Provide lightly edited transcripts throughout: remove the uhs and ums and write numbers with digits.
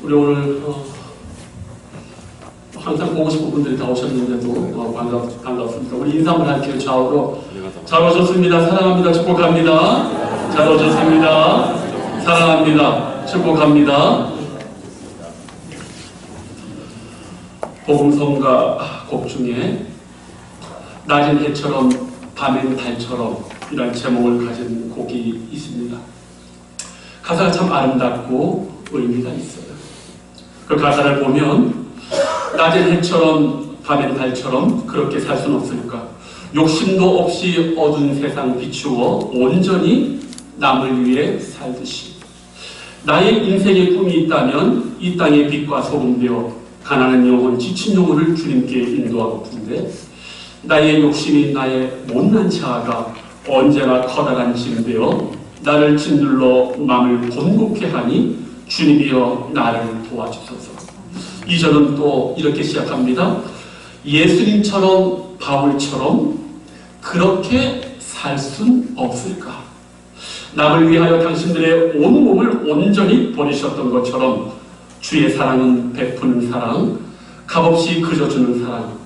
우리 오늘 항상 보고 싶은 분들이 다 오셨는데도 반갑습니다. 우리 인사 한번 할게요. 좌우로. 잘 오셨습니다. 사랑합니다. 축복합니다. 잘 오셨습니다. 사랑합니다. 축복합니다. 복음성가 곡 중에 낮은 해처럼 밤엔 달처럼 이런 제목을 가진 곡이 있습니다. 가사가 참 아름답고 의미가 있어요. 그 가사를 보면 낮은 해처럼 밤엔 달처럼 그렇게 살 수는 없을까? 욕심도 없이 어두운 세상 비추어 온전히 남을 위해 살듯이 나의 인생의 꿈이 있다면 이 땅의 빛과 소금 되어 가난한 영혼, 지친 영혼을 주님께 인도하고픈데 나의 욕심이 나의 못난 자아가 언제나 커다란 짐 되어 나를 짓눌러 마음을 곤곡해 하니 주님이여 나를 도와주소서. 2절은 또 이렇게 시작합니다. 예수님처럼 바울처럼 그렇게 살 순 없을까? 남을 위하여 당신들의 온 몸을 온전히 버리셨던 것처럼 주의 사랑은 베푸는 사랑, 값없이 그져주는 사랑.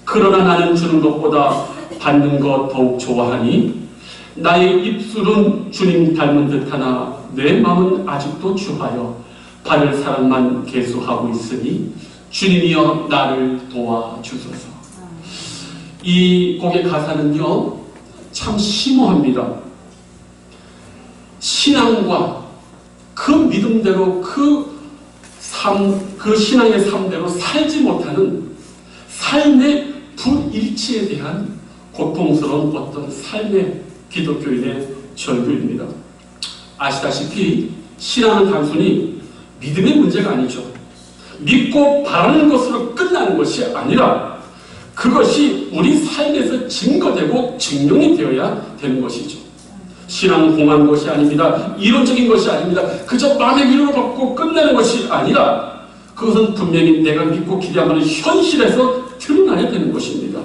그러나 나는 주는 것보다 받는 것 더욱 좋아하니 나의 입술은 주님 닮은 듯하나 내 마음은 아직도 주하여 받을 사랑만 계속하고 있으니 주님이여 나를 도와주소서. 이 곡의 가사는요 참 심오합니다. 신앙과 그 믿음대로 그 신앙의 삶대로 살지 못하는 삶의 불일치에 대한 고통스러운 어떤 삶의 기독교인의 절규입니다. 아시다시피 신앙은 단순히 믿음의 문제가 아니죠. 믿고 바라는 것으로 끝나는 것이 아니라 그것이 우리 삶에서 증거되고 증명이 되어야 되는 것이죠. 신앙은 공한 것이 아닙니다. 이론적인 것이 아닙니다. 그저 마음의 위로를 받고 끝내는 것이 아니라 그것은 분명히 내가 믿고 기대하는 현실에서 드러나야 되는 것입니다.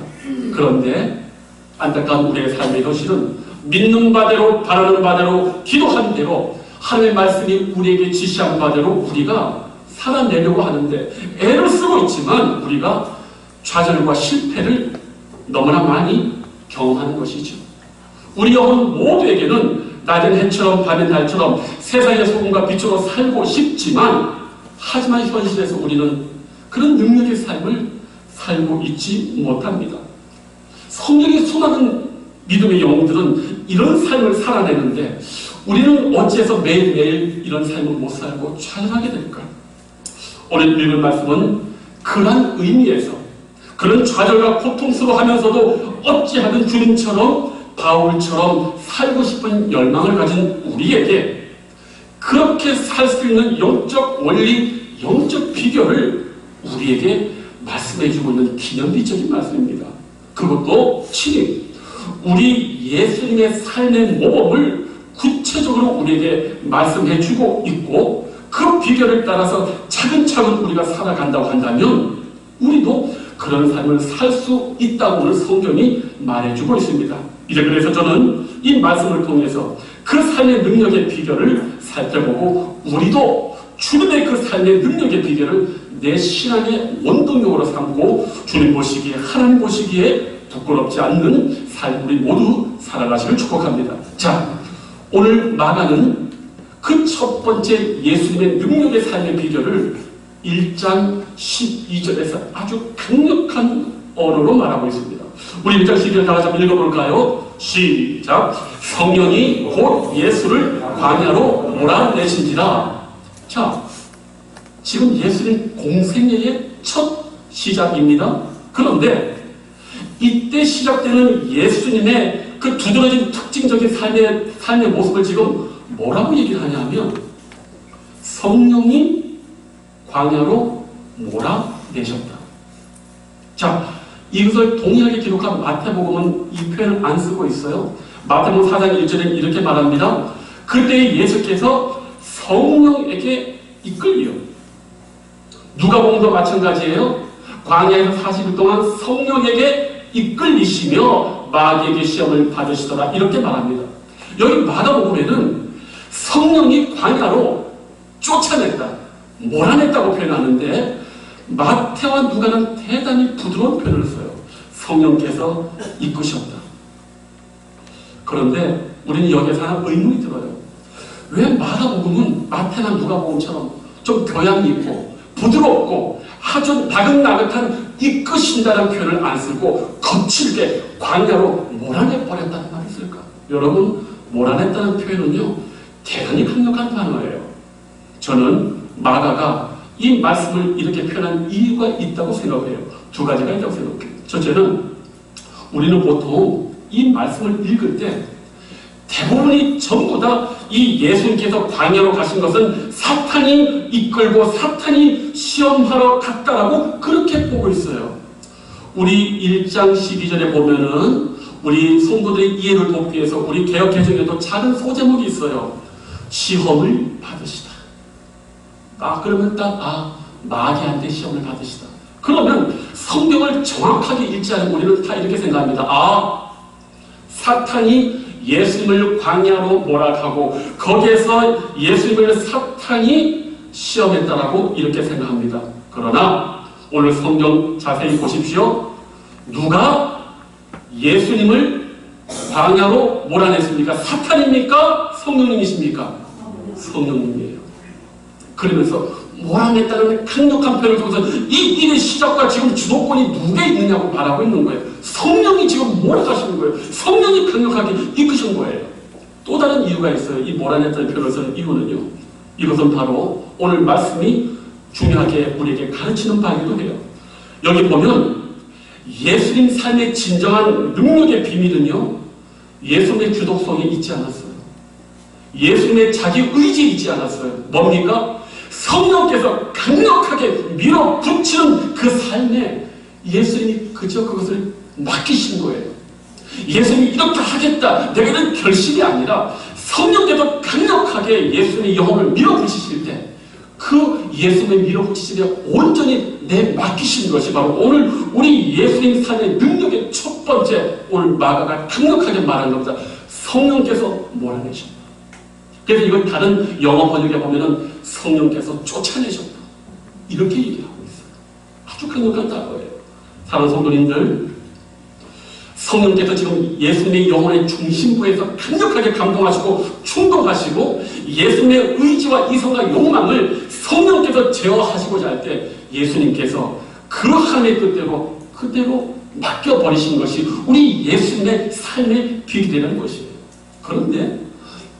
그런데 안타까운 우리의 삶의 현실은 믿는 바대로 바라는 바대로 기도한 대로 하나님의 말씀이 우리에게 지시한 바대로 우리가 살아내려고 하는데 애를 쓰고 있지만 우리가 좌절과 실패를 너무나 많이 경험하는 것이죠. 우리 영혼 모두에게는 낮은 해처럼 밤엔 달처럼 세상의 소금과 빛으로 살고 싶지만 하지만 현실에서 우리는 그런 능력의 삶을 살고 있지 못합니다. 성령이 수많은 믿음의 영웅들은 이런 삶을 살아내는데 우리는 어찌해서 매일매일 이런 삶을 못 살고 좌절하게 될까? 오늘 읽은 말씀은 그러한 의미에서 그런 좌절과 고통스러워하면서도 어찌하든 주님처럼 바울처럼 살고 싶은 열망을 가진 우리에게 그렇게 살 수 있는 영적 원리, 영적 비결을 우리에게 말씀해주고 있는 기념비적인 말씀입니다. 그것도 친히 우리 예수님의 삶의 모범을 구체적으로 우리에게 말씀해주고 있고 그 비결을 따라서 차근차근 우리가 살아간다고 한다면 우리도 그런 삶을 살 수 있다고 오늘 성경이 말해주고 있습니다. 이제 그래서 저는 이 말씀을 통해서 그 삶의 능력의 비결을 살펴보고 우리도 주님의 그 삶의 능력의 비결을 내 신앙의 원동력으로 삼고 주님 보시기에 하나님 보시기에 부끄럽지 않는 삶 우리 모두 살아가시길 축복합니다. 자, 오늘 말하는 그 첫 번째 예수님의 능력의 삶의 비결을 1장 12절에서 아주 강력한 언어로 말하고 있습니다. 우리 1장 12절 다 같이 한번 읽어볼까요? 시작. 성령이 곧 예수를 광야로 몰아내신지라. 자, 지금 예수님 공생애의 첫 시작입니다. 그런데 이때 시작되는 예수님의 그 두드러진 특징적인 삶의 모습을 지금 뭐라고 얘기를 하냐면 성령이 광야로 몰아내셨다. 자, 이것을 동일하게 기록한 마태복음은 이 표현을 안 쓰고 있어요. 마태복음 4장 1절에 이렇게 말합니다. 그때 예수께서 성령에게 이끌려. 누가복음도 마찬가지예요. 광야에서 40일 동안 성령에게 이끌리시며 마귀에게 시험을 받으시더라. 이렇게 말합니다. 여기 마가복음에는 성령이 광야로 쫓아냈다. 몰아냈다고 표현하는데 마태와 누가는 대단히 부드러운 표현을 써요. 성령께서 이끄셨다. 그런데 우리는 여기에서 하나 의문이 들어요. 왜 마가복음은 마태나 누가복음처럼 좀 교양이 있고 부드럽고 아주 나긋나긋한 이끄신다는 표현을 안 쓰고 거칠게 광야로 몰아내버렸다는 말을 쓸까? 여러분, 몰아냈다는 표현은요 대단히 강력한 단어예요. 저는 마가가 이 말씀을 이렇게 표현한 이유가 있다고 생각해요. 두 가지가 있다고 생각해요. 첫째는 우리는 보통 이 말씀을 읽을 때 대부분이 전부 다 이 예수님께서 광야로 가신 것은 사탄이 이끌고 사탄이 시험하러 갔다라고 그렇게 보고 있어요. 우리 1장 12절에 보면은 우리 성도들의 이해를 돕기 위해서 우리 개역 개정에도 작은 소제목이 있어요. 시험을 받으시다. 그러면 마귀한테 시험을 받으시다. 그러면 성경을 정확하게 읽지 않은 우리는 다 이렇게 생각합니다. 사탄이 예수님을 광야로 몰아가고 거기에서 예수님을 사탄이 시험했다라고 이렇게 생각합니다. 그러나 오늘 성경 자세히 보십시오. 누가 예수님을 광야로 몰아냈습니까? 사탄입니까? 성령님이십니까? 성령님이에요. 그러면서 몰아냈다는 강력한 표현을 통해서 이 일의 시작과 지금 주도권이 누구에 있느냐고 말하고 있는 거예요. 성령이 지금 몰아가시는 거예요. 성령이 강력하게 이끄신 거예요. 또 다른 이유가 있어요. 이 몰아냈다는 표현을 쓰는 이유는요. 이것은 바로 오늘 말씀이 중요하게 우리에게 가르치는 바이기도 해요. 여기 보면 예수님 삶의 진정한 능력의 비밀은요. 예수님의 주도성에 있지 않았어요. 예수님의 자기 의지에 있지 않았어요. 뭡니까? 성령께서 강력하게 밀어붙이는 그 삶에 예수님이 그저 그것을 맡기신 거예요. 예수님이 이렇게 하겠다 내가 이런 결심이 아니라 성령께서 강력하게 예수님의 영혼을 밀어붙이실 때 그 예수님의 밀어붙이심에 온전히 맡기신 것이 바로 오늘 우리 예수님 삶의 능력의 첫 번째 오늘 마가가 강력하게 말한 겁니다. 성령께서 몰아내셨다. 그래서 이걸 다른 영어 번역에 보면은 성령께서 쫓아내셨다. 이렇게 얘기하고 있어요. 아주 강력한 단어예요. 사랑하는 성도님들, 성령께서 지금 예수님의 영혼의 중심부에서 강력하게 감동하시고 충동하시고 예수님의 의지와 이성과 욕망을 성령께서 제어하시고자 할 때 예수님께서 그 하나님의 뜻대로 그대로 맡겨버리신 것이 우리 예수님의 삶의 비밀이라는 것이에요. 그런데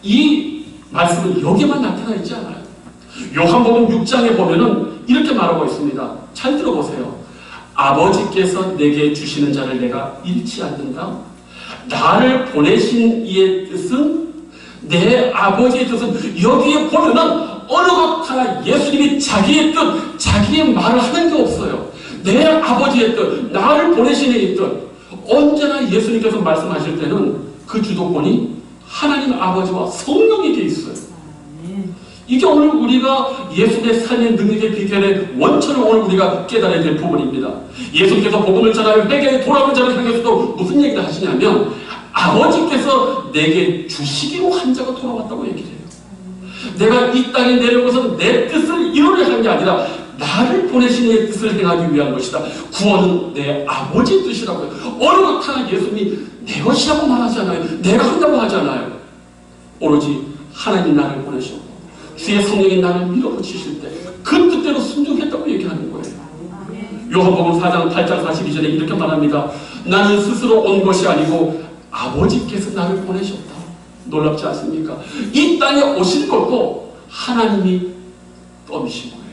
이 말씀은 여기에만 나타나 있지 않아요. 요한복음 6장에 보면은 이렇게 말하고 있습니다. 잘 들어보세요. 아버지께서 내게 주시는 자를 내가 잃지 않는다. 나를 보내신 이의 뜻은 내 아버지의 뜻은 여기에 보면은 어느 것 하나 예수님이 자기의 뜻, 자기의 말을 하는 게 없어요. 내 아버지의 뜻, 나를 보내신 이의 뜻. 언제나 예수님께서 말씀하실 때는 그 주도권이 하나님 아버지와 성령에게 있어요. 이게 오늘 우리가 예수님의 삶의 능력의 비결의 원천을 오늘 우리가 깨달아야 될 부분입니다. 예수님께서 복음을 전하여 회개에 돌아오는 자를 향해서도 무슨 얘기를 하시냐면 아버지께서 내게 주시기로 한 자가 돌아왔다고 얘기를 해요. 내가 이 땅에 내려오고서 내 뜻을 이루려 한 게 아니라 나를 보내신 이의 뜻을 행하기 위한 것이다. 구원은 내 아버지의 뜻이라고요. 어느 것 하나 예수님이 내 것이라고 말하지 않아요. 내가 한다고 하지 않아요. 오로지 하나님 나를 보내셨고 주의 성령이 나를 밀어붙이실 때 그 뜻대로 순종했다고 얘기하는 거예요. 요한복음 4장 8장 42절에 이렇게 말합니다. 나는 스스로 온 것이 아니고 아버지께서 나를 보내셨다. 놀랍지 않습니까? 이 땅에 오신 것도 하나님이 떠미신 거예요.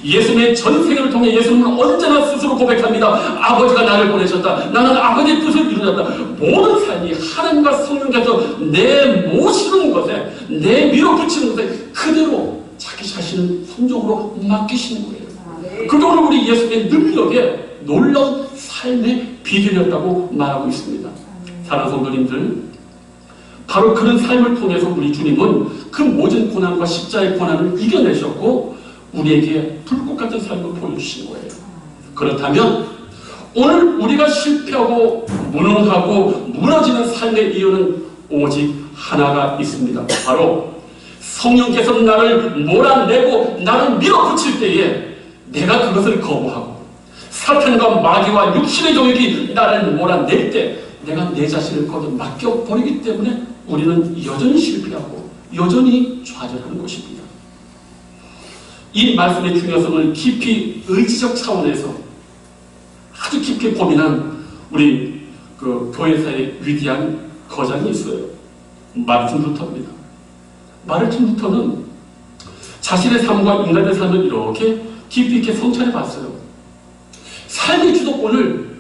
예수님의 전생을 통해 예수님은 언제나 스스로 고백합니다. 아버지가 나를 보내셨다. 나는 아버지의 뜻을 이루었다. 모든 삶이 하나님과 성령께서 내 모시는 것에, 내 밀어붙이는 것에 그대로 자기 자신을 순종으로 맡기시는 거예요. 그게 오늘 우리 예수님의 능력에 놀라운 삶의 비결이었다고 말하고 있습니다. 사랑하는 성도님들, 바로 그런 삶을 통해서 우리 주님은 그 모든 고난과 십자의 고난을 이겨내셨고 우리에게 불꽃 같은 삶을 보여주신 거예요. 그렇다면 오늘 우리가 실패하고 무능하고 무너지는 삶의 이유는 오직 하나가 있습니다. 바로 성령께서 나를 몰아내고 나를 밀어붙일 때에 내가 그것을 거부하고 사탄과 마귀와 육신의 종이 나를 몰아낼 때 내가 내 자신을 거둬 맡겨버리기 때문에 우리는 여전히 실패하고 여전히 좌절하는 것입니다. 이 말씀의 중요성을 깊이 의지적 차원에서 아주 깊이 고민한 우리 그 교회사의 위대한 거장이 있어요. 마르틴 루터입니다. 마르틴 루터는 자신의 삶과 인간의 삶을 이렇게 깊이 있게 성찰해 봤어요. 삶의 주도권을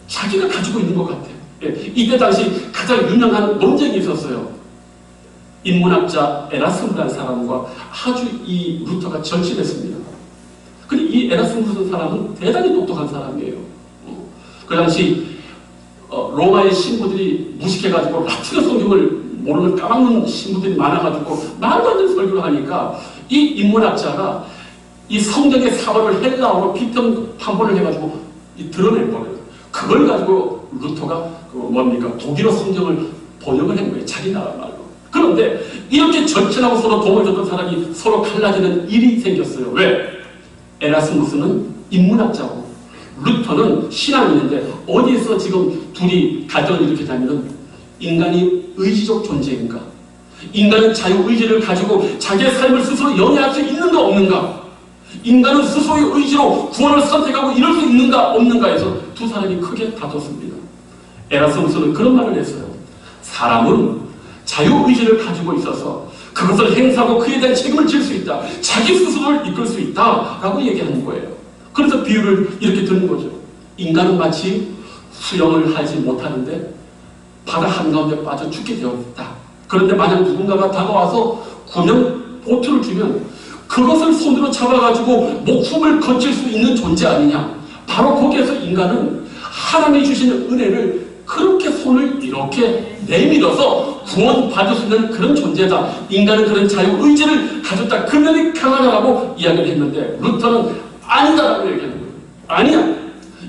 자기가 가지고 있는 것 같아요. 이때 당시 가장 유명한 논쟁이 있었어요. 인문학자 에라스무라는 사람과 아주 이 루터가 절친했습니다. 근데 이 에라스무라는 사람은 대단히 똑똑한 사람이에요. 그 당시 로마의 신부들이 무식해가지고 라틴어 성경을 모르는 까먹는 신부들이 많아가지고 말도 안 되는 설교를 하니까 이 인문학자가 이 성경의 사과를 헬라어로 판본을 해가지고 드러낸 거예요. 그걸 가지고 루터가 독일어 성경을 번역을 한 거예요. 자기 나라 말로. 그런데 이렇게 절친하고 서로 도움을 줬던 사람이 서로 갈라지는 일이 생겼어요. 왜? 에라스무스는 인문학자고 루터는 신앙인인데 어디에서 지금 둘이 갈등을 일으켰냐면 인간이 의지적 존재인가? 인간은 자유의지를 가지고 자기의 삶을 스스로 영위할 수 있는가 없는가? 인간은 스스로의 의지로 구원을 선택하고 이룰 수 있는가 없는가에서 두 사람이 크게 다퉜습니다. 에라스무스는 그런 말을 했어요. 사람은 자유의지를 가지고 있어서 그것을 행사하고 그에 대한 책임을 질 수 있다. 자기 스스로를 이끌 수 있다. 라고 얘기하는 거예요. 그래서 비유를 이렇게 드는 거죠. 인간은 마치 수영을 하지 못하는데 바다 한가운데 빠져 죽게 되었다. 그런데 만약 누군가가 다가와서 구명 보트를 주면 그것을 손으로 잡아가지고 목숨을 건질 수 있는 존재 아니냐. 바로 거기에서 인간은 하나님이 주시는 은혜를 그렇게 손을 이렇게 내밀어서 구원받을 수 있는 그런 존재다. 인간은 그런 자유의지를 가졌다. 그 면이 강하다라고 이야기를 했는데 루터는 아니다라고 얘기하는 거예요. 아니야.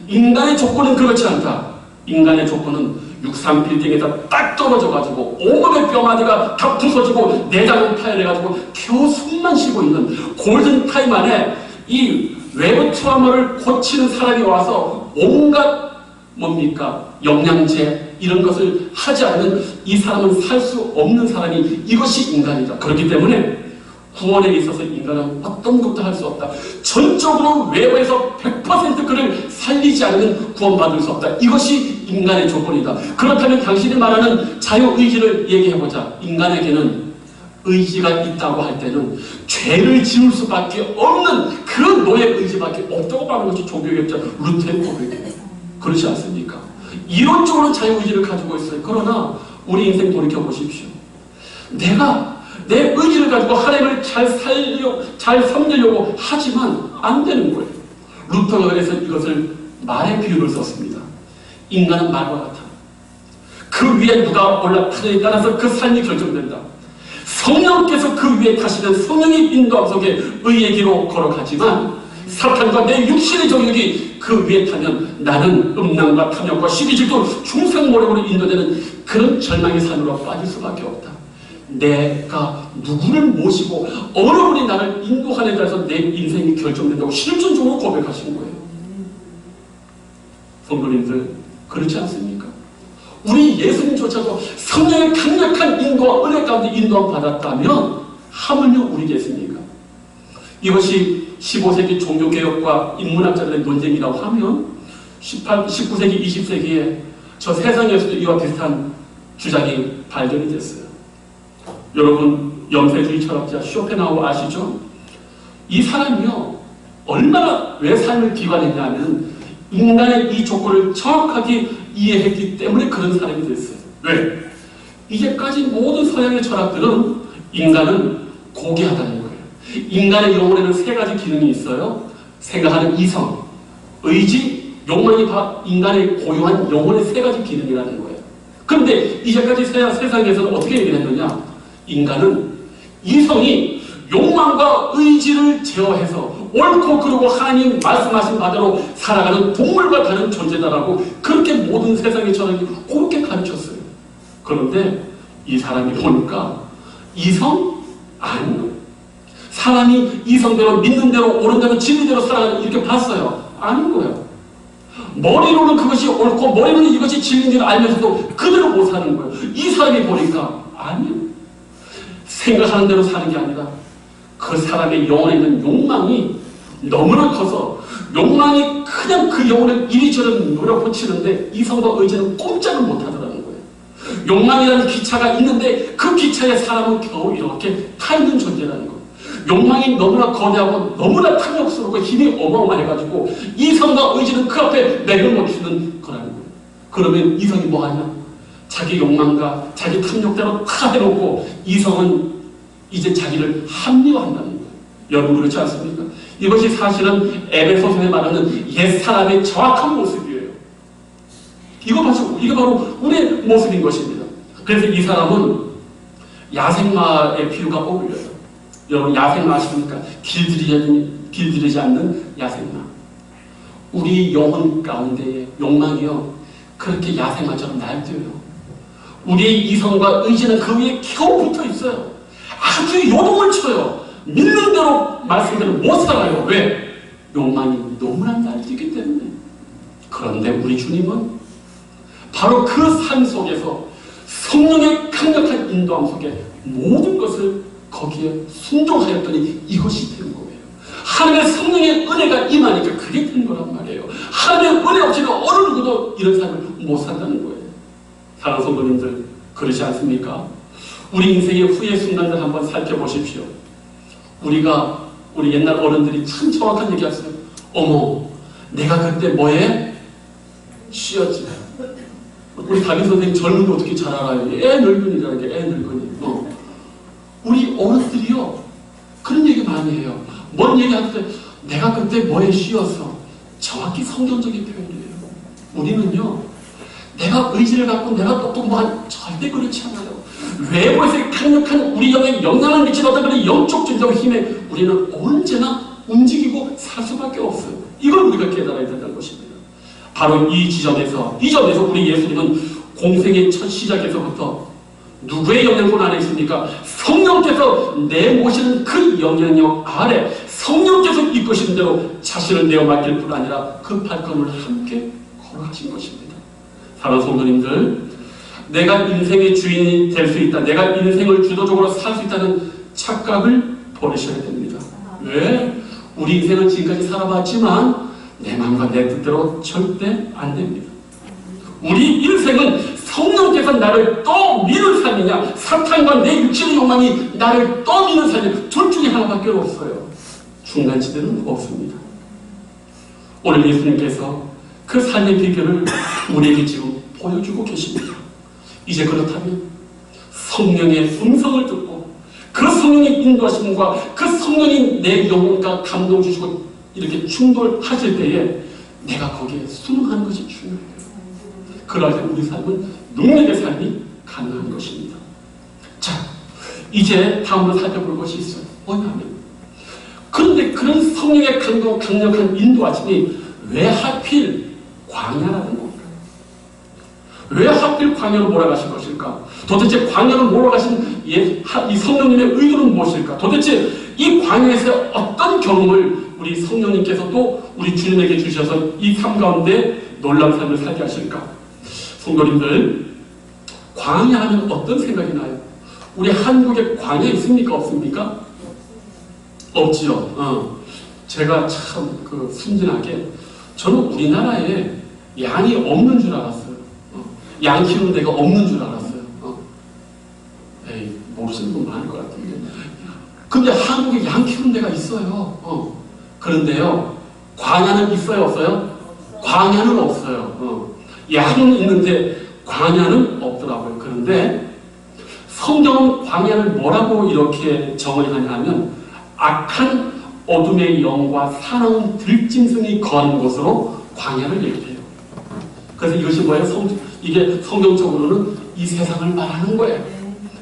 인간의 조건은 그렇지 않다. 인간의 조건은 63 빌딩에서 딱 떨어져가지고 온몸의 뼈마디가 다 부서지고 내장은 파열해가지고 겨우 숨만 쉬고 있는 골든타임 안에 이 외부 트라우마를 고치는 사람이 와서 온갖 영양제 이런 것을 하지 않는 이 사람은 살 수 없는 사람이 이것이 인간이다. 그렇기 때문에 구원에 있어서 인간은 어떤 것도 할 수 없다. 전적으로 외부에서 100% 그를 살리지 않으면 구원받을 수 없다. 이것이 인간의 조건이다. 그렇다면 당신이 말하는 자유의지를 얘기해보자. 인간에게는 의지가 있다고 할 때는 죄를 지을 수밖에 없는 그런 노예 의지밖에 없다고 말하는 것이 종교개혁자 루터의 고백이에요. 그렇지 않습니까? 이론적으로 자유의지를 가지고 있어요. 그러나 우리 인생 돌이켜보십시오. 내가 내 의지를 가지고 하나님을 잘 섬기려고 하지만 안 되는 거예요. 루터가 그래서 이것을 말의 비유를 썼습니다. 인간은 말과 같아. 그 위에 누가 올라타느냐에 따라서 그 삶이 결정된다. 성령께서 그 위에 타시는 성령의 인도함 속에 의의 길로 걸어가지만 사탄과 내 육신의 정욕이 그 위에 타면 나는 음란과 탐욕과 시기질투 중생모략으로 인도되는 그런 절망의 산으로 빠질 수밖에 없다. 내가 누구를 모시고 어느 분이 나를 인도하느냐에 따라서 내 인생이 결정된다고 실존적으로 고백하신 거예요. 성도님들 그렇지 않습니까? 우리 예수님조차도 성령의 강력한 인도와 은혜 가운데 인도함 받았다면 하물며 우리겠습니까? 이것이 15세기 종교개혁과 인문학자들의 논쟁이라고 하면 19세기, 20세기에 저 세상에서도 이와 비슷한 주장이 발견이 됐어요. 여러분 염세주의 철학자 쇼펜하우어 아시죠? 이 사람이요 얼마나 왜 삶을 기관했냐면 인간의 이 조건을 정확하게 이해했기 때문에 그런 사람이 됐어요. 왜? 이제까지 모든 서양의 철학들은 인간은 고귀하다는 거예요. 인간의 영혼에는 세 가지 기능이 있어요. 생각하는 이성, 의지, 욕망이 인간의 고유한 영혼의 세 가지 기능이라는 거예요. 그런데 이제까지 세상에서는 어떻게 얘기를 했느냐? 인간은 이성이 욕망과 의지를 제어해서 옳고 그르고 하나님 말씀하신 바대로 살아가는 동물과 다른 존재다라고 그렇게 모든 세상의 철학이 그렇게 가르쳤어요. 그런데 이 사람이 보니까 이성, 아니요. 사람이 이성대로 믿는 대로 옳은 대로 진리대로 살아가는 이렇게 봤어요. 아닌 거예요. 머리로는 그것이 옳고 머리로는 이것이 진리인 줄 알면서도 그대로 못 사는 거예요. 이 사람이 보니까 아니요. 생각하는 대로 사는 게 아니라 그 사람의 영혼에 있는 욕망이 너무나 커서 욕망이 그냥 그 영혼을 이리저리 노려붙이는데 이성과 의지는 꼼짝을 못하더라는 거예요. 욕망이라는 기차가 있는데 그 기차에 사람은 겨우 이렇게 타 있는 존재라는 거예요. 욕망이 너무나 거대하고 너무나 탐욕스럽고 힘이 어마어마해가지고 이성과 의지는 그 앞에 내려놓치는 거라는 거예요. 그러면 이성이 뭐하냐? 자기 욕망과 자기 탐욕대로 다 해놓고 이성은 이제 자기를 합리화한다는 거예요. 여러분 그렇지 않습니까? 이것이 사실은 에베소서에 말하는 옛사람의 정확한 모습이에요. 이거 바로 우리의 모습인 것입니다. 그래서 이 사람은 야생마의 비유가 어울려요. 여러분 야생마 아십니까? 길들이지 않는 야생마. 우리 영혼 가운데의 욕망이요 그렇게 야생마처럼 날뛰어요. 우리의 이성과 의지는 그 위에 겨우 붙어 있어요. 아주 요동을 쳐요. 믿는 대로 말씀대로 못 살아요. 왜? 욕망이 너무나 날뛰기 때문에. 그런데 우리 주님은 바로 그 삶 속에서 성령의 강력한 인도함 속에 모든 것을 거기에 순종하였더니 이것이 된 거예요. 하나님의 성령의 은혜가 임하니까 그게 된 거란 말이에요. 하나님의 은혜 없이는 어느 누구도 이런 삶을 못 산다는 거예요. 사랑하는 성도님들 그렇지 않습니까? 우리 인생의 후회 순간들 한번 살펴보십시오. 우리 옛날 어른들이 참 정확한 얘기 하세요. 어머 내가 그때 뭐해? 쉬었지. 우리 담임 선생님 젊은 게 어떻게 잘 알아요? 애 늙은이라는 게 애 늙은이. 우리 어른들이요 그런 얘기 많이 해요. 뭔 얘기 할 때 내가 그때 뭐에 쉬었어. 정확히 성경적인 표현이에요. 우리는요 내가 의지를 갖고 내가 똑똑한 절대 그렇지 않아요. 외부에서 강력한 우리 영에 영향을 미치는 어떤 그런 영적 존재와 힘에 우리는 언제나 움직이고 살 수밖에 없어요. 이걸 우리가 깨달아야 된다는 것입니다. 바로 이 지점에서 우리 예수님은 공생의 첫 시작에서부터 누구의 영향권 안에 있습니까? 성령께서 내모시는 그 영향력 아래 성령께서 이끄시는 대로 자신을 내어 맡길 뿐 아니라 그 발걸음을 함께 걸어가신 것입니다. 사랑하는 성도님들, 내가 인생의 주인이 될 수 있다. 내가 인생을 주도적으로 살 수 있다는 착각을 버리셔야 됩니다. 왜? 우리 인생은 지금까지 살아봤지만 내 마음과 내 뜻대로 절대 안 됩니다. 우리 인생은 성령께서 나를 또 미는 삶이냐 사탄과 내 육신의 욕망이 나를 또 미는 삶이냐 둘 중에 하나밖에 없어요. 중간지대는 없습니다. 오늘 예수님께서 그 삶의 비결을 우리에게 지금 보여주고 계십니다. 이제 그렇다면 성령의 음성을 듣고 그 성령의 인도하심과 그 성령이 내 영혼과 감동 주시고 이렇게 충돌하실 때에 내가 거기에 순응하는 것이 중요해요. 그럴 때 우리 삶은 능력의 삶이 가능한 것입니다. 자, 이제 다음으로 살펴볼 것이 있어요. 뭐냐면 그런데 그런 성령의 강력한 인도하심이 왜 하필 광야라는 겁니까? 왜 하필 광야로 몰아가신 것일까? 도대체 광야로 몰아가신 이 성령님의 의도는 무엇일까? 도대체 이 광야에서 어떤 경험을 우리 성령님께서 또 우리 주님에게 주셔서 이 삶 가운데 놀라운 삶을 살게 하실까? 성도님들, 광야 하면 어떤 생각이 나요? 우리 한국에 광야 있습니까? 없습니까? 없지요. 제가 참 순진하게 저는 우리나라에 양이 없는 줄 알았어요. 양 키우는 데가 없는 줄 알았어요. 에이, 모르시는 분 많을 것 같은데. 근데 한국에 양 키우는 데가 있어요. 그런데요, 광야는 있어요, 없어요? 광야는 없어요. 양은 있는데 광야는 없더라고요. 그런데 성경은 광야를 뭐라고 이렇게 정의하냐 하면 악한 어둠의 영과 사나운 들짐승이 거하는 곳으로 광야를 얘기해요. 그래서 이것이 뭐예요? 이게 성경적으로는 이 세상을 말하는 거예요.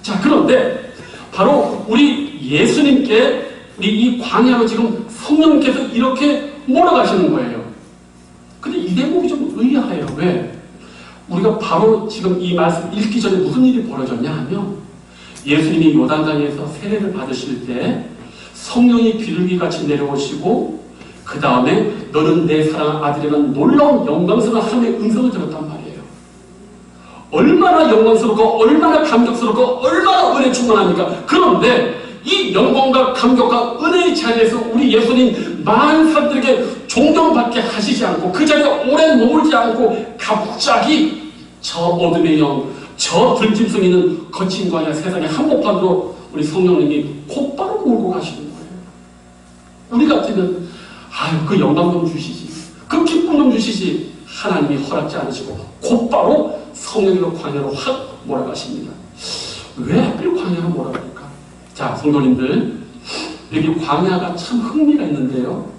자, 그런데 바로 우리 예수님께 우리 이 광야로 지금 성령께서 이렇게 몰아가시는 거예요. 근데 이 대목이 좀 의아해요. 왜? 우리가 바로 지금 이 말씀 읽기 전에 무슨 일이 벌어졌냐 하면 예수님이 요단강에서 세례를 받으실 때 성령이 비둘기같이 내려오시고 그 다음에 너는 내 사랑하는 아들이라는 놀라운 영광스러운 하나님의 음성을 들었단 말이에요. 얼마나 영광스럽고 얼마나 감격스럽고 얼마나 은혜 충만합니까? 그런데 이 영광과 감격과 은혜의 자리에서 우리 예수님 많은 사람들에게 존경받게 하시지 않고 그 자리에 오래 머물지 않고 갑자기 저 어둠의 영, 저 들짐승 있는 거친 광야 세상의 한복판으로 우리 성령님이 곧바로 몰고 가시는 거예요. 우리 같으면 아유 그 영광 좀 주시지, 그 기쁨 좀 주시지, 하나님이 허락지 않으시고 곧바로 성령으로 광야로 확 몰아가십니다. 왜 하필 광야로 몰아갑니까? 자, 성도님들, 여기 광야가 참 흥미가 있는데요.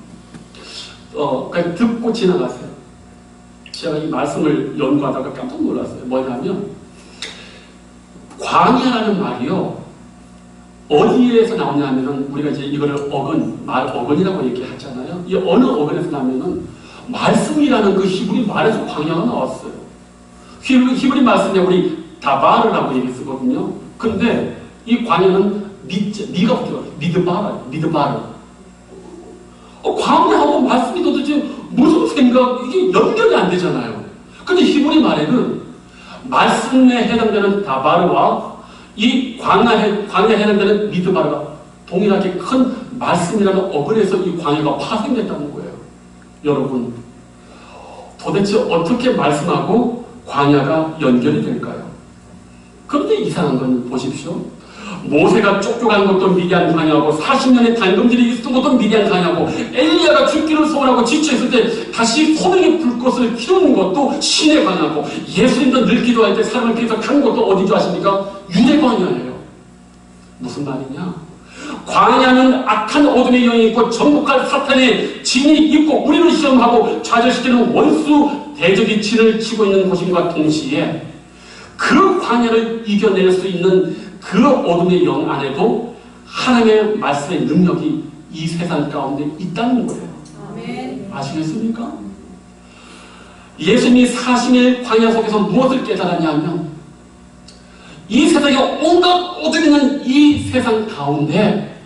그냥 듣고 지나가세요. 제가 이 말씀을 연구하다가 깜짝 놀랐어요. 뭐냐면 광야라는 말이요, 어디에서 나오냐면은 우리가 이제 이거를 말 어근이라고 얘기하잖아요. 이 어느 어근에서 나면은 말씀이라는 그 히브리 말에서 광야가 나왔어요. 히브리 말씀에 우리 다바르라고 얘기 쓰거든요. 근데 이 광야는 미가 붙어요. 미드바르. 광야하고 말씀이 도대체 무슨 생각, 이게 연결이 안 되잖아요. 근데 히브리 말에는 말씀에 해당되는 다바르와 이 광야에 해당되는 미드바르가 동일하게 큰 말씀이라는 어근에서 이 광야가 파생됐다는 거예요. 여러분, 도대체 어떻게 말씀하고 광야가 연결이 될까요? 그런데 이상한 건 보십시오. 모세가 쫓겨간 것도 미디안 광야고 40년의 단금질이 있었던 것도 미디안 광야고 엘리야가 죽기를 소원하고 지쳐있을 때 다시 소명의 불꽃을 키우는 것도 신의 광야고 예수님도 늘 기도할 때 사람을 피해서 간 것도 어딘 줄 아십니까? 유대 광야예요. 무슨 말이냐? 광야는 악한 어둠의 영이 있고 정복할 사탄의 진이 있고 우리를 시험하고 좌절시키는 원수 대적이 진을 치고 있는 곳인과 동시에 그 광야를 이겨낼 수 있는 그 어둠의 영 안에도 하나님의 말씀의 능력이 이 세상 가운데 있다는 거예요. 아멘. 아시겠습니까? 예수님이 40일 광야 속에서 무엇을 깨달았냐면 이 세상에 온갖 어둠이 있는 이 세상 가운데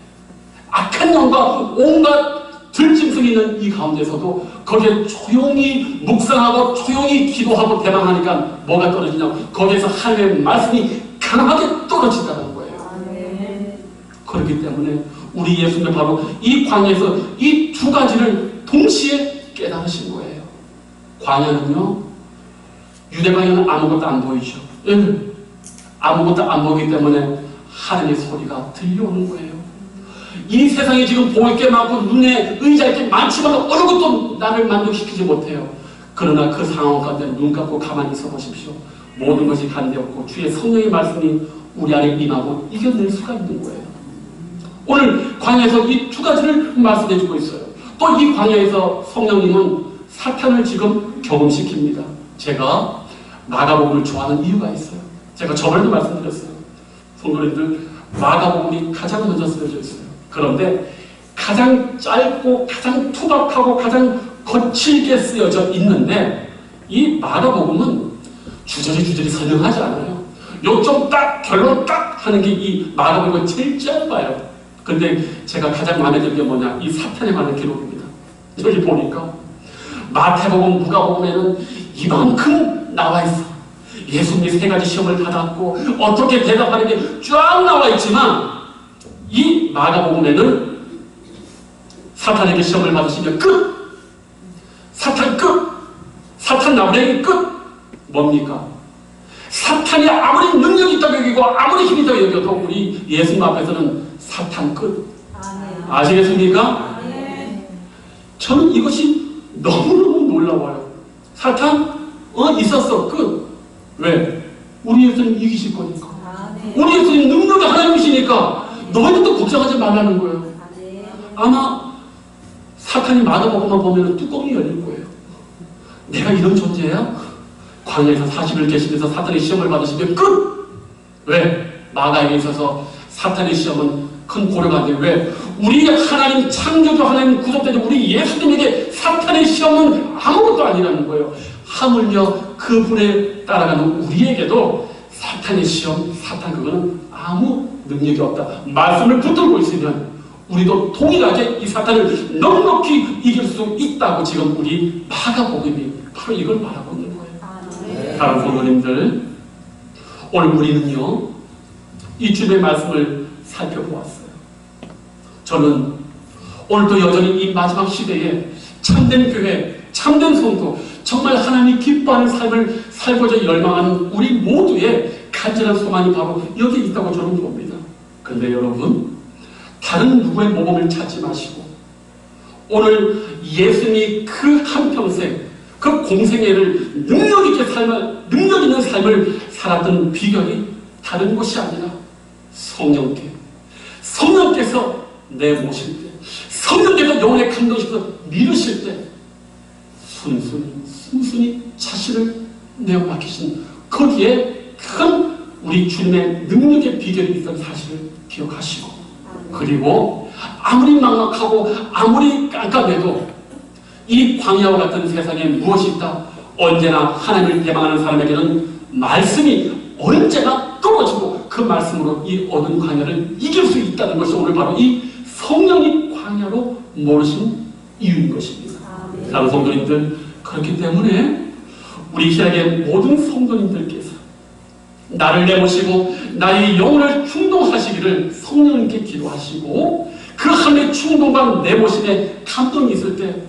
악한 영과 온갖 들짐승이 있는 이 가운데서도 거기에 조용히 묵상하고 조용히 기도하고 대망하니까 뭐가 떨어지냐? 거기에서 하나님의 말씀이 강하게 떨어진다는 거예요. 네. 그렇기 때문에 우리 예수님은 바로 이 광야에서 이 두 가지를 동시에 깨달으신 거예요. 광야는요, 유대 광야는 아무것도 안 보이죠. 아무것도 안 보이기 때문에 하나님의 소리가 들려오는 거예요. 이 세상에 지금 보일 게 많고 눈에 의지할 게 많지만 어느 것도 나를 만족시키지 못해요. 그러나 그 상황 가운데 눈 감고 가만히 있어 보십시오. 모든 것이 간대없고 주의 성령의 말씀이 우리 안에 임하고 이겨낼 수가 있는 거예요. 오늘 광야에서 이 두 가지를 말씀해 주고 있어요. 또 이 광야에서 성령님은 사탄을 지금 경험시킵니다. 제가 마가복음을 좋아하는 이유가 있어요. 제가 저번에도 말씀드렸어요. 성도님들, 마가복음이 가장 먼저 쓰여져 있어요. 그런데 가장 짧고 가장 투박하고 가장 거칠게 쓰여져 있는데 이 마가복음은 주저리 설명하지 않아요. 요점 딱 결론 딱 하는 게 이 마가복음은 제일 짧아요. 근데 제가 가장 마음에 드는 게 뭐냐, 이 사탄에 관한 기록입니다. 여기 보니까 마태복음, 무가복음에는 이만큼 나와 있어. 예수님이 세 가지 시험을 받았고 어떻게 대답하는 게 쫙 나와 있지만 이 마가복음에는 사탄에게 시험을 받으시면 끝! 사탄 끝! 사탄 나무래기 끝! 뭡니까? 사탄이 아무리 능력이 있다고 여기고 아무리 힘이 있다고 여겨도 우리 예수님 앞에서는 사탄 끝. 아시겠습니까? 저는 이것이 너무너무 놀라워요. 사탄? 있었어. 끝. 왜? 우리 예수님 이기실 거니까. 우리 예수님 능력이 하나님이시니까 너희들도 걱정하지 말라는 거예요. 아마 사탄이 마가복음만 보면 뚜껑이 열릴 거예요. 내가 이런 존재야? 광야에서 40일 계시면서 사탄의 시험을 받으시면 끝! 왜? 마가에 있어서 사탄의 시험은 큰 고려가 안 돼. 왜? 우리 하나님 창조주 하나님 구속되는 우리 예수님에게 사탄의 시험은 아무것도 아니라는 거예요. 하물며 그분에 따라가는 우리에게도 사탄의 시험, 사탄 그거는 아무 능력이 없다. 말씀을 붙들고 있으면 우리도 동일하게 이 사탄을 넉넉히 이길 수 있다고 지금 우리 마가복음이 바로 이걸 말하고 있는 거예요. 다른 성도님들, 오늘 우리는요 이 주님의 말씀을 살펴보았어요. 저는 오늘도 여전히 이 마지막 시대에 참된 교회, 참된 성도, 정말 하나님이 기뻐하는 삶을 살고자 열망하는 우리 모두의 간절한 소망이 바로 여기에 있다고 저는 봅니다. 그런데 여러분, 다른 누구의 모범을 찾지 마시고 오늘 예수님이 그 한평생 그 공생애를 능력 있는 삶을 살았던 비결이 다른 것이 아니라 성령께서 내모실 때, 성령께서 영혼에 감동시켜서 미루실 때 순순히 자신을 내어 맡기신 거기에 큰 우리 주님의 능력의 비결이 있다는 사실을 기억하시고, 그리고 아무리 막막하고 아무리 깜깜해도 이 광야와 같은 세상에 무엇이 있다? 언제나 하나님을 대망하는 사람에게는 말씀이 언제나 떨어지고 그 말씀으로 이 어두운 광야를 이길 수 있다는 것이 오늘 바로 이 성령이 광야로 모르신 이유인 것입니다. 다른 성도님들, 그렇기 때문에 우리 희락의 모든 성도님들께서 나를 내모시고 나의 영혼을 충동하시기를 성령님께 기도하시고, 그 하나님의 충동과 내모심에 감동이 있을 때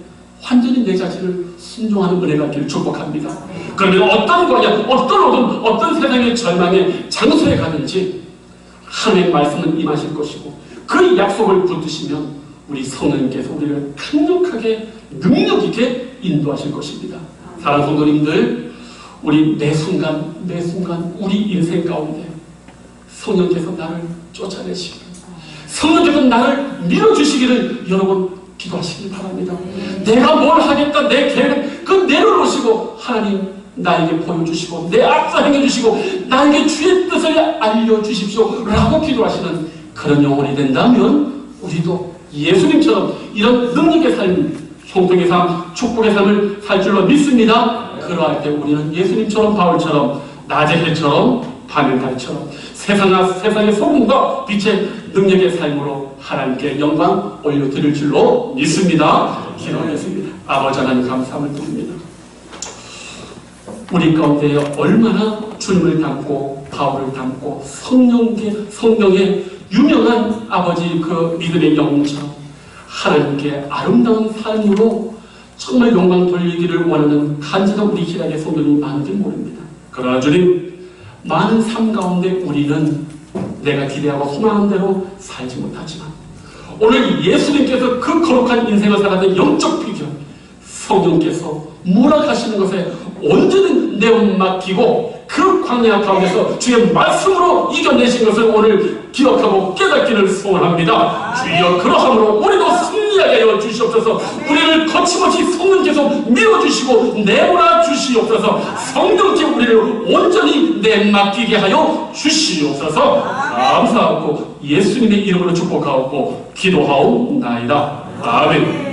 완전히 내 자신을 순종하는 은혜가 있기를 축복합니다. 그러면 어떤 광야, 어떤 어둠, 어떤 세상의 절망의 장소에 가든지 하나님의 말씀은 임하실 것이고, 그 약속을 붙드시면 우리 성령님께서 우리를 강력하게 능력 있게 인도하실 것입니다. 사랑하는 성도님들, 우리 매 순간 우리 인생 가운데 성령께서 나를 쫓아내시기를, 성령께서 나를 밀어주시기를 여러분 기도하시길 바랍니다. 내가 뭘 하겠다, 내 계획을 그 내려놓으시고 하나님 나에게 보여주시고 내 앞서 행해주시고 나에게 주의 뜻을 알려주십시오 라고 기도하시는 그런 영혼이 된다면 우리도 예수님처럼 이런 능력의 삶, 성통의 삶, 축복의 삶을 살 줄로 믿습니다. 그러할 때 우리는 예수님처럼, 바울처럼, 낮의 해처럼, 밤의 달처럼 세상의 소금과 빛의 능력의 삶으로 하나님께 영광 올려드릴 줄로 믿습니다. 기도하겠습니다. 아버지 하나님 감사함을 드립니다. 우리 가운데 얼마나 주님을 닮고 바울을 닮고 성령의 유명한 아버지 그 믿음의 영웅처럼 하나님께 아름다운 삶으로 정말 영광 돌리기를 원하는 간절한 우리 희락의 성도님이 많은지 모릅니다. 그러나 주님, 많은 삶 가운데 우리는 내가 기대하고 소망한 대로 살지 못하지만 오늘 예수님께서 그 거룩한 인생을 살았던 영적 비결, 성령께서 몰아가시는 것에 언제든 내어 맡기고 그 광야 가운데서 주의 말씀으로 이겨내신 것을 오늘 기억하고 깨닫기를 소원합니다. 주여, 그러함으로 우리도 승리하게 하여 주시옵소서. 우리를 거침없이 성령께서 밀어주시고 내몰아 주시옵소서. 성령께 우리를 온전히 내맡기게 하여 주시옵소서. 감사하고 예수님의 이름으로 축복하고 기도하옵나이다. 아멘.